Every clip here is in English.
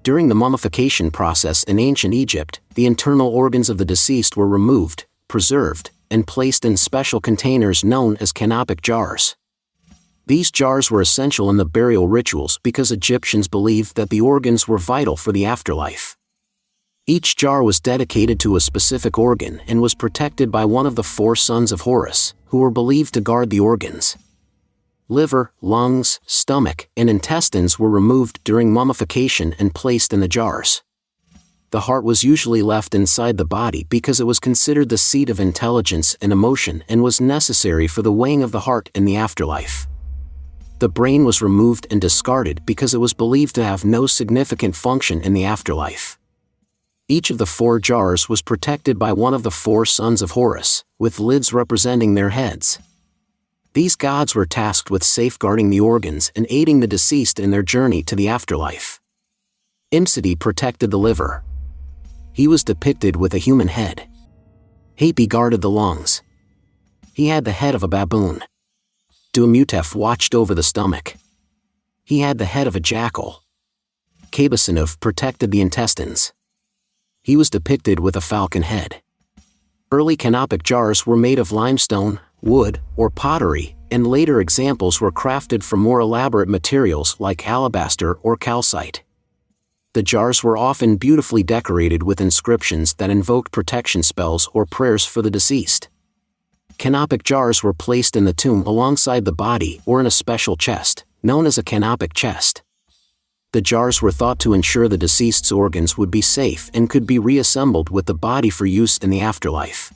During the mummification process in ancient Egypt, the internal organs of the deceased were removed, preserved, and placed in special containers known as canopic jars. These jars were essential in the burial rituals because Egyptians believed that the organs were vital for the afterlife. Each jar was dedicated to a specific organ and was protected by one of the 4 sons of Horus, who were believed to guard the organs. Liver, lungs, stomach, and intestines were removed during mummification and placed in the jars. The heart was usually left inside the body because it was considered the seat of intelligence and emotion and was necessary for the weighing of the heart in the afterlife. The brain was removed and discarded because it was believed to have no significant function in the afterlife. Each of the 4 jars was protected by one of the 4 sons of Horus, with lids representing their heads. These gods were tasked with safeguarding the organs and aiding the deceased in their journey to the afterlife. Imsidi protected the liver. He was depicted with a human head. Hapi guarded the lungs. He had the head of a baboon. Duamutef watched over the stomach. He had the head of a jackal. Kabasanu protected the intestines. He was depicted with a falcon head. Early canopic jars were made of limestone, wood, or pottery, and later examples were crafted from more elaborate materials like alabaster or calcite. The jars were often beautifully decorated with inscriptions that invoked protection spells or prayers for the deceased. Canopic jars were placed in the tomb alongside the body or in a special chest, known as a canopic chest. The jars were thought to ensure the deceased's organs would be safe and could be reassembled with the body for use in the afterlife.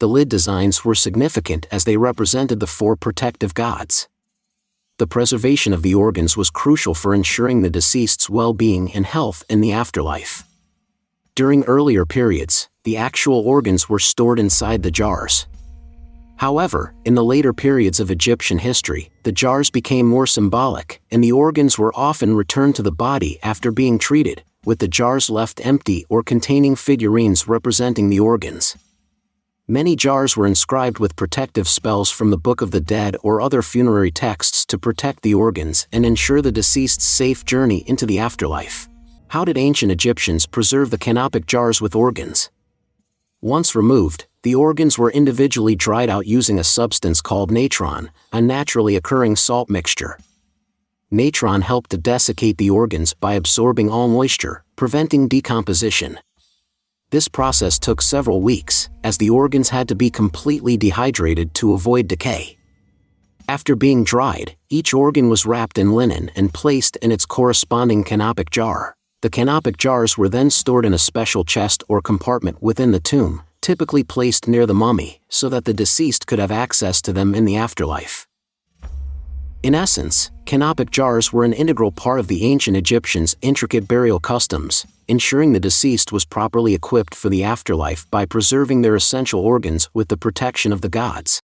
The lid designs were significant as they represented the 4 protective gods. The preservation of the organs was crucial for ensuring the deceased's well-being and health in the afterlife. During earlier periods, the actual organs were stored inside the jars. However, in the later periods of Egyptian history, the jars became more symbolic, and the organs were often returned to the body after being treated, with the jars left empty or containing figurines representing the organs. Many jars were inscribed with protective spells from the Book of the Dead or other funerary texts to protect the organs and ensure the deceased's safe journey into the afterlife. How did ancient Egyptians preserve the canopic jars with organs? Once removed, the organs were individually dried out using a substance called natron, a naturally occurring salt mixture. Natron helped to desiccate the organs by absorbing all moisture, preventing decomposition. This process took several weeks, as the organs had to be completely dehydrated to avoid decay. After being dried, each organ was wrapped in linen and placed in its corresponding canopic jar. The canopic jars were then stored in a special chest or compartment within the tomb, typically placed near the mummy, so that the deceased could have access to them in the afterlife. In essence, canopic jars were an integral part of the ancient Egyptians' intricate burial customs, ensuring the deceased was properly equipped for the afterlife by preserving their essential organs with the protection of the gods.